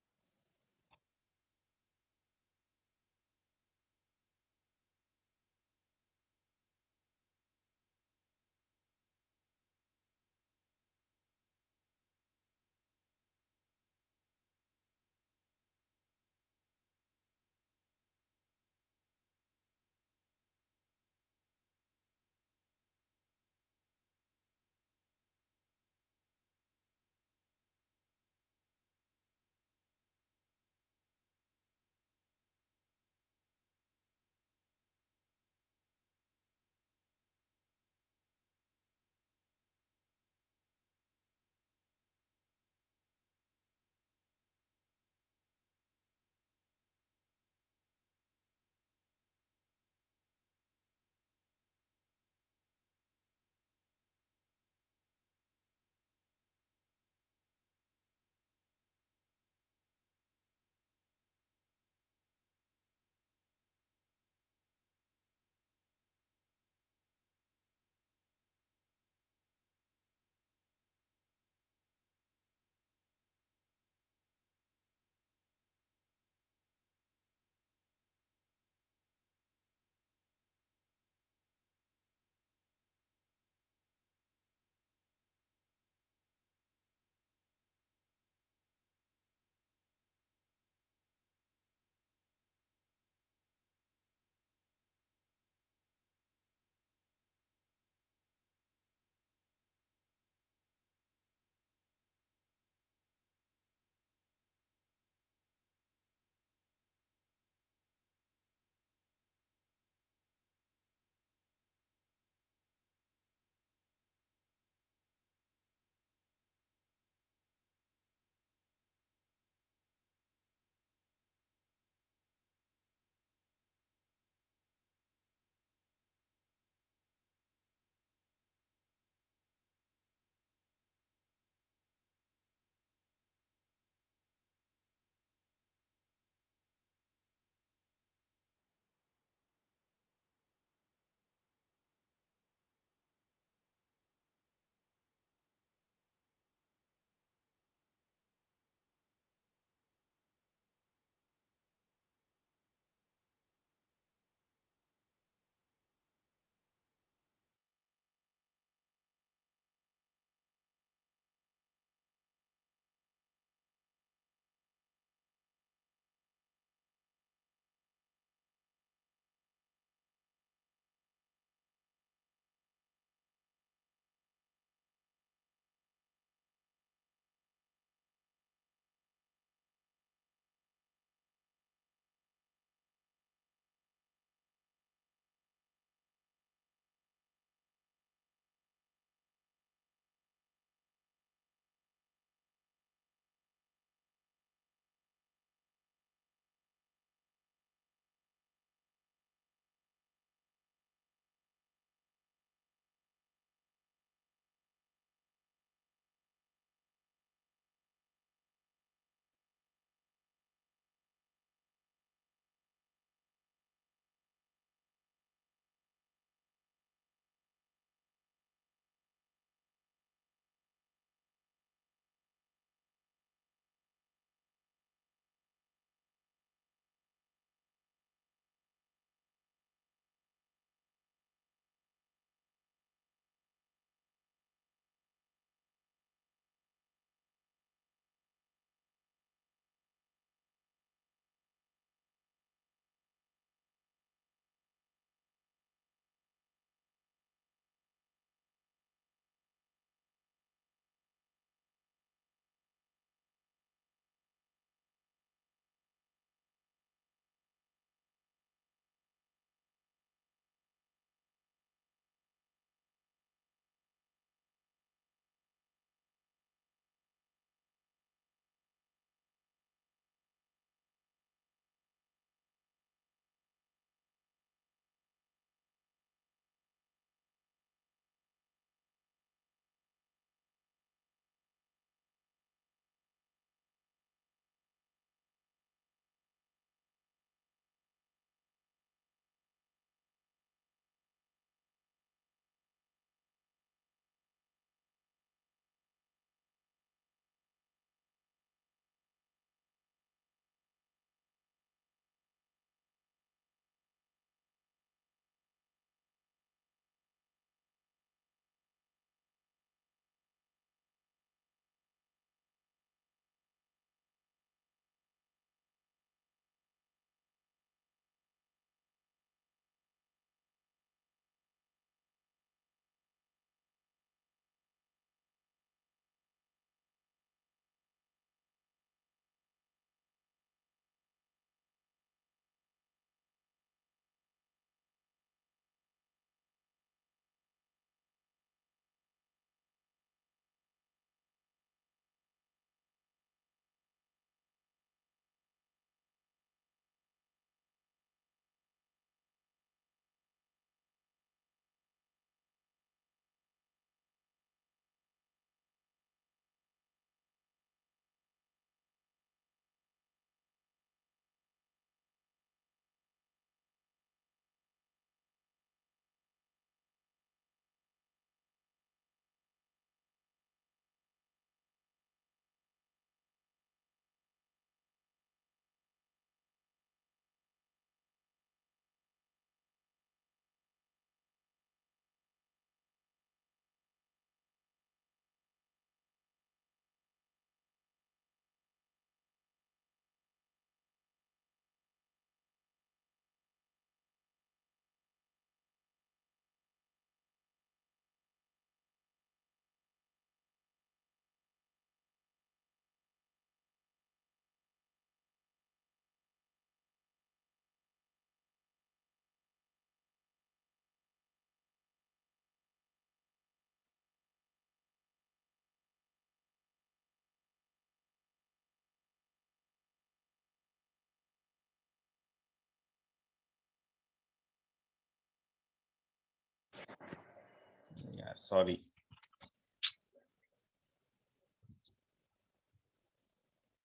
Yeah, sorry.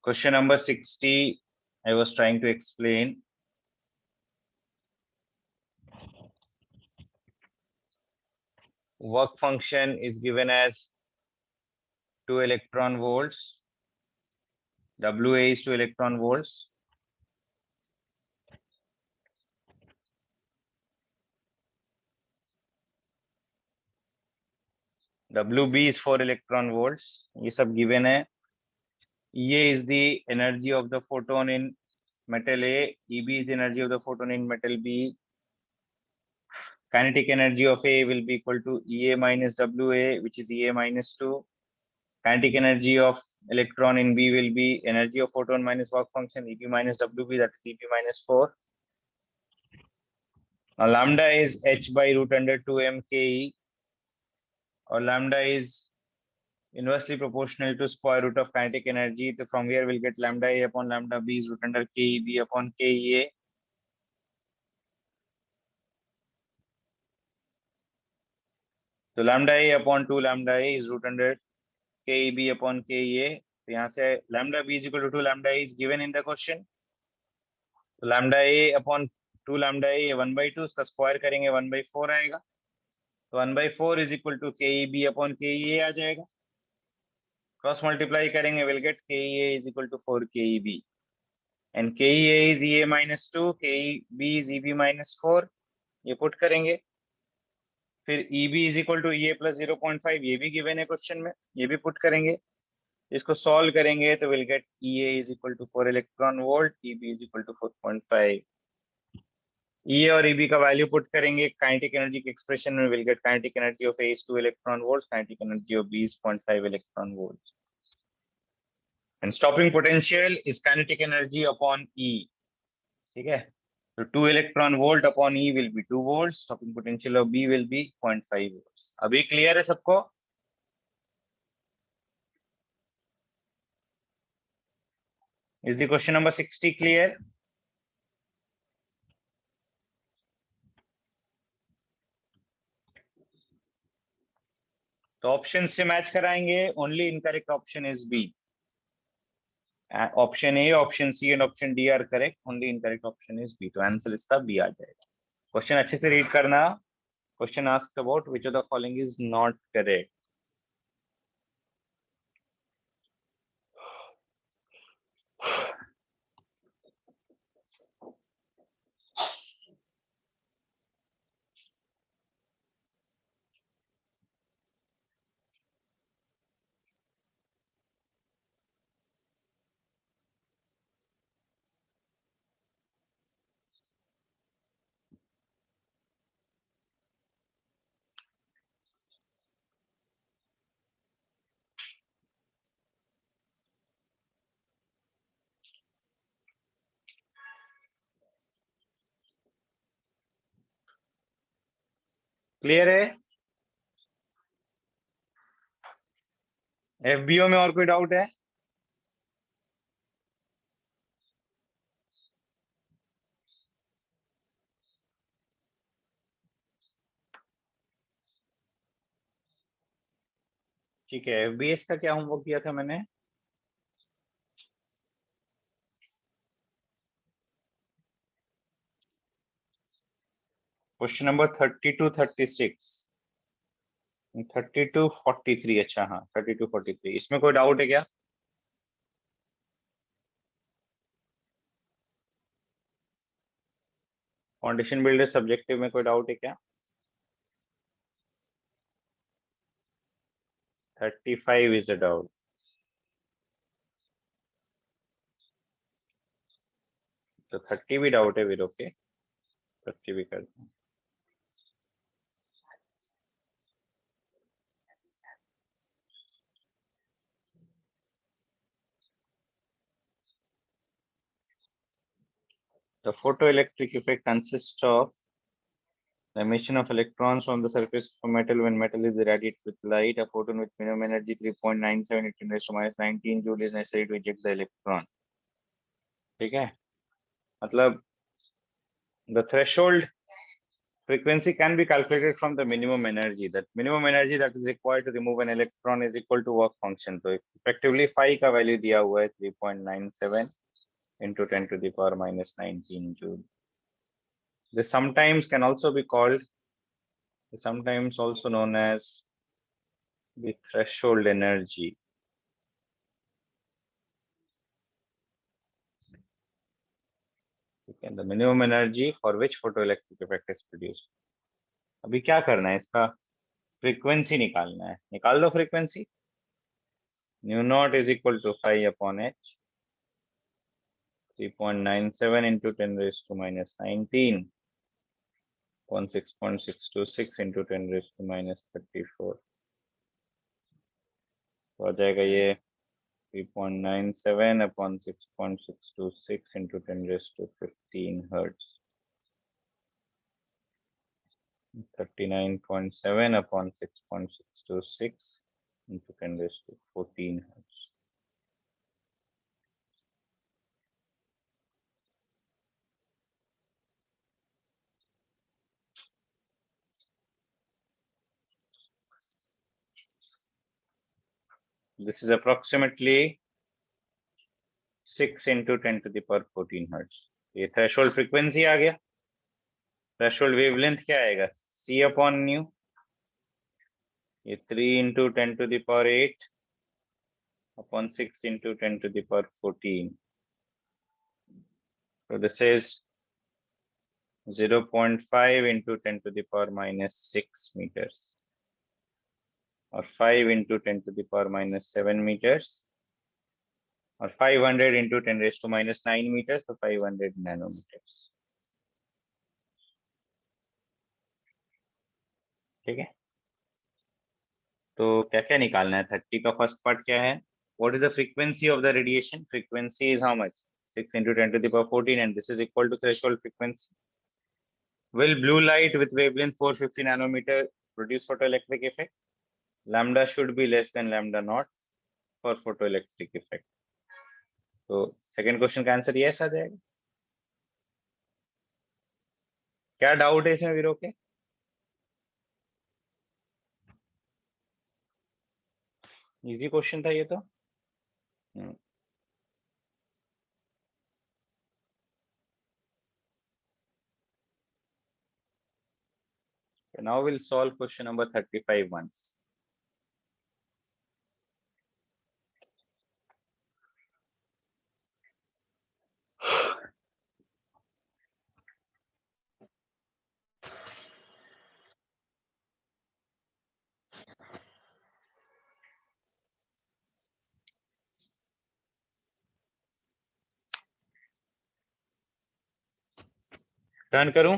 Question number 60, I was trying to explain. Work function is given as 2 electron volts. WA is 2 electron volts. WB is 4 electron volts. ये सब given है. E is the energy of the photon in metal A. EB is the energy of the photon in metal B. Kinetic energy of A will be equal to EA minus WA, which is EA minus 2. Kinetic energy of electron in B will be energy of photon minus work function EB minus WB, that is EB minus 4. Now lambda is h by root under 2m ke, or lambda is inversely proportional to square root of kinetic energy. So from here we'll get lambda A upon lambda B is root under KEB upon KEA. So lambda A upon 2 lambda A is root under KEB upon KEA. तो यहाँ से lambda B is equal to 2 lambda A is given in the question. तो lambda A upon 2 lambda A 1 by 2, उसका square करेंगे 1 by 4 आएगा. तो 1 by 4 is equal to KEB upon KEA आ जाएगा. Cross multiply करेंगे will get KEA is equal to 4 KEB. And KEA is EA minus 2, KEB is EB minus 4. ये put करेंगे. फिर EB is equal to EA plus 0.5, ये भी given है question में, ये भी पुट करेंगे. इसको सॉल्व करेंगे तो will get EA is equal to 4 electron volt, EB is equal to 4.5. EA और EB का वैल्यू पुट करेंगे काइनेटिक एनर्जी के एक्सप्रेशन में, will get kinetic energy of A is 2 electron volts, kinetic energy of B is 0.5 electron volts. And stopping potential is kinetic energy upon E. ठीक है. So 2 electron volt upon E will be 2 volts. Stopping potential of B will be 0.5 volts. अभी clear है सबको? Is the question number 60 clear? तो option से match कराएंगे. Only incorrect option is B. Option A, option C and option D are correct. Only incorrect option is B. तो answer इसका B आ जाएगा. क्वेश्चन अच्छे से रीड करना. Question asked about which of the following is not correct. Clear है? FBO में और कोई डाउट है? ठीक है. एफबीएस का क्या होमवर्क किया था मैंने? Question number 32, 36, 32, 43. अच्छा हाँ, 32, 43. इसमें कोई डाउट है क्या? फाउंडेशन बिल्डर सब्जेक्टिव में कोई डाउट है क्या? 35 इज अ डाउट. तो 30 भी डाउट है वीरो के. 30 भी कर दो. The photoelectric effect consists of the emission of electrons from the surface of a metal when metal is irradiated with light. A photon with minimum energy 3.97 × 10⁻⁹ joule is necessary to eject the electron. ठीक है. मतलब the threshold frequency can be calculated from the minimum energy. That minimum energy that is required to remove an electron is equal to work function. So effectively phi का value दिया हुआ है 3.97 into 10 to the power minus 19 joule. This sometimes can also be called, sometimes also known as the threshold energy. Okay, the minimum energy for which photoelectric effect is produced. अभी क्या करना है, इसका frequency निकालना है. निकाल दो frequency. Mu naught is equal to phi upon h. 3.97 into 10 raised to minus 19 upon 6.626 into 10 raised to minus 34. तो आ जाएगा ये 3.97 upon 6.626 into 10 raised to 15 hertz. 39.7 upon 6.626 into 10 raised to 14 hertz. This is approximately 6 into 10 to the power 14 hertz. ये threshold frequency आ गया. Threshold wavelength क्या आएगा? C upon nu. ये 3 into 10 to the power 8 upon 6 into 10 to the power 14. So this is 0.5 into 10 to the power minus 6 meters, or 5 into 10 to the power minus 7 meters, or 500 into 10 raised to minus 9 meters, so 500 nanometers. ठीक है, तो क्या क्या निकालना है? 30 का first part क्या है? What is the frequency of the radiation? Frequency is how much? 6 into 10 to the power 14, and this is equal to threshold frequency. Will blue light with wavelength 450 nanometer produce photoelectric effect? Lambda should be less than lambda naught for photoelectric effect. तो second question का answer yes आ जाएगा. क्या doubt है इसमें वीरो के? Easy question था ये तो. Now we'll solve question number 35 once. Turn करूं?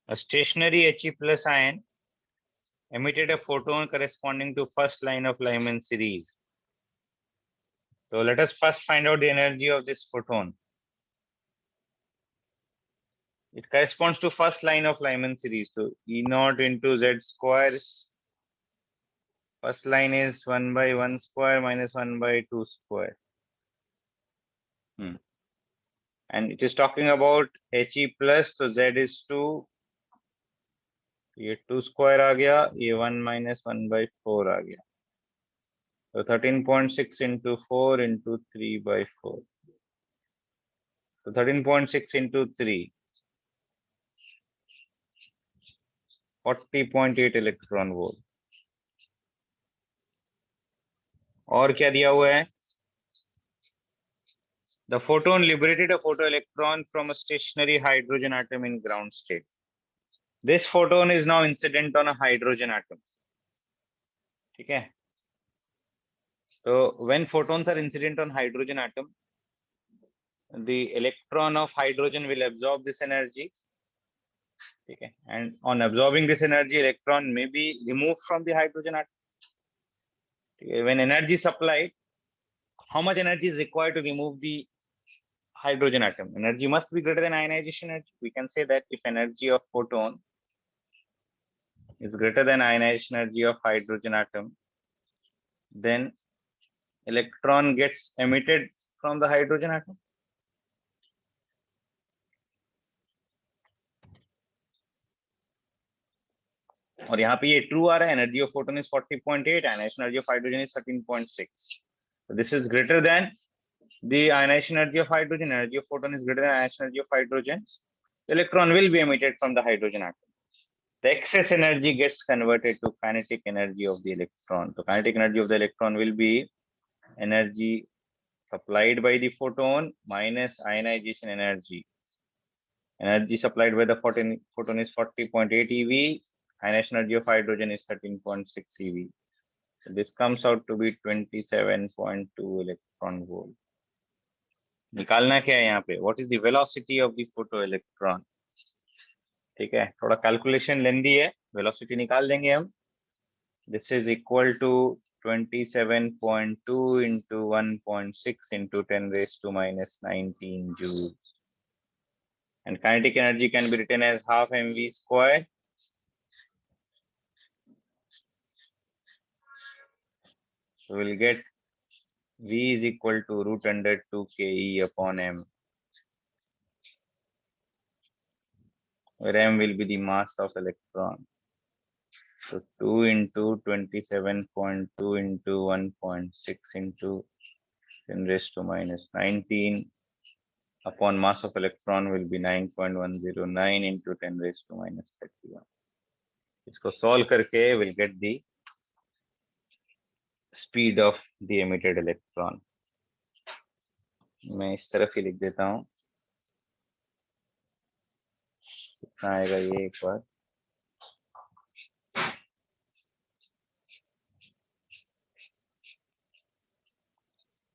A stationary He plus ion emitted a photon corresponding to first line of Lyman series. So let us first find out the energy of this photon. It corresponds to first line of Lyman series. So E naught into Z square. First line is 1 by 1 square minus 1 by 2 square. And it is talking about He plus, so Z is 2. ये 2 square आ गया, ये 1 minus 1 by 4 आ गया. So 13.6 into 4 into 3 by 4. So 13.6 into 3. 40.8 electron volt. और क्या दिया हुआ है? The photon liberated a photoelectron from a stationary hydrogen atom in ground state. This photon is now incident on a hydrogen atom. ठीक है? So when photons are incident on hydrogen atom, the electron of hydrogen will absorb this energy ठीक है, and on absorbing this energy, electron may be removed from the hydrogen atom. When energy supplied, how much energy is required to remove the hydrogen atom? Energy must be greater than ionization energy. We can say that if energy of photon is greater than ionization energy of hydrogen atom, then electron gets emitted from the hydrogen atom. और यहाँ पे ये true आ रहा है, energy of photon is 40.8, ionization energy of hydrogen is 13.6. So this is greater than the ionization energy of hydrogen. Energy of photon is greater than ionization energy of hydrogen. The electron will be emitted from the hydrogen atom. The excess energy gets converted to kinetic energy of the electron. So kinetic energy of the electron will be energy supplied by the photon minus ionization energy. Energy supplied by the photon is 40.8 eV. Ionization energy of hydrogen is 13.6 eV. So this comes out to be 27.2 electron volt. निकालना क्या है यहाँ पे? What is the velocity of the photoelectron? ठीक है, थोड़ा calculation लेंदी है, velocity निकाल देंगे हम. This is equal to 27.2 into 1.6 into 10 raised to minus 19 joules. And kinetic energy can be written as half mv square. So we'll get V is equal to root under 2 ke upon m, where m will be the mass of electron. So 2 into 27.2 into 1.6 into 10 raised to minus 19 upon mass of electron will be 9.109 into 10 raised to minus 31. इसको solve करके we'll get the speed of the emitted electron. मैं इस तरफ ही लिख देता हूँ. कितना आएगा ये एक बार.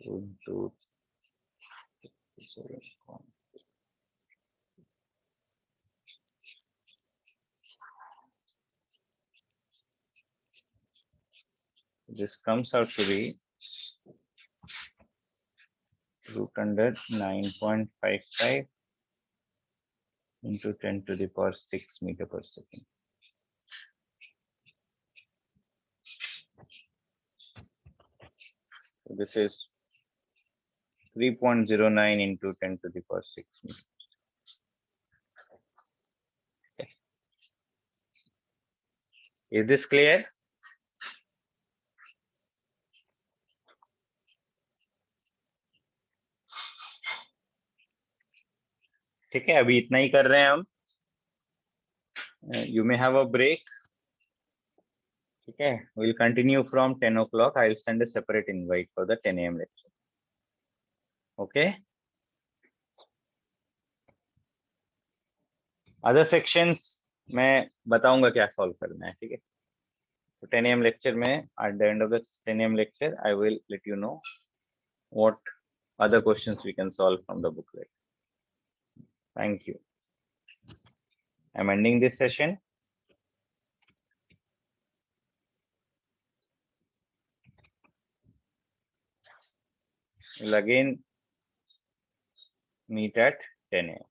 Into this comes out to be root under 9.55 into 10 to the power 6 meter per second. So this is 3.09 into 10 to the power 6 meters. Okay. Is this clear? ठीक है, अभी इतना ही कर रहे हैं हम. You may have a break. ठीक है, we'll continue from 10 o'clock. I'll send a separate invite for the 10 AM lecture. Okay. Other sections मैं बताऊंगा क्या solve करना है. ठीक है, तो 10 AM lecture में at the end of the 10 AM lecture I will let you know what other questions we can solve from the booklet. Thank you. I'm ending this session. We'll again meet at 10 AM.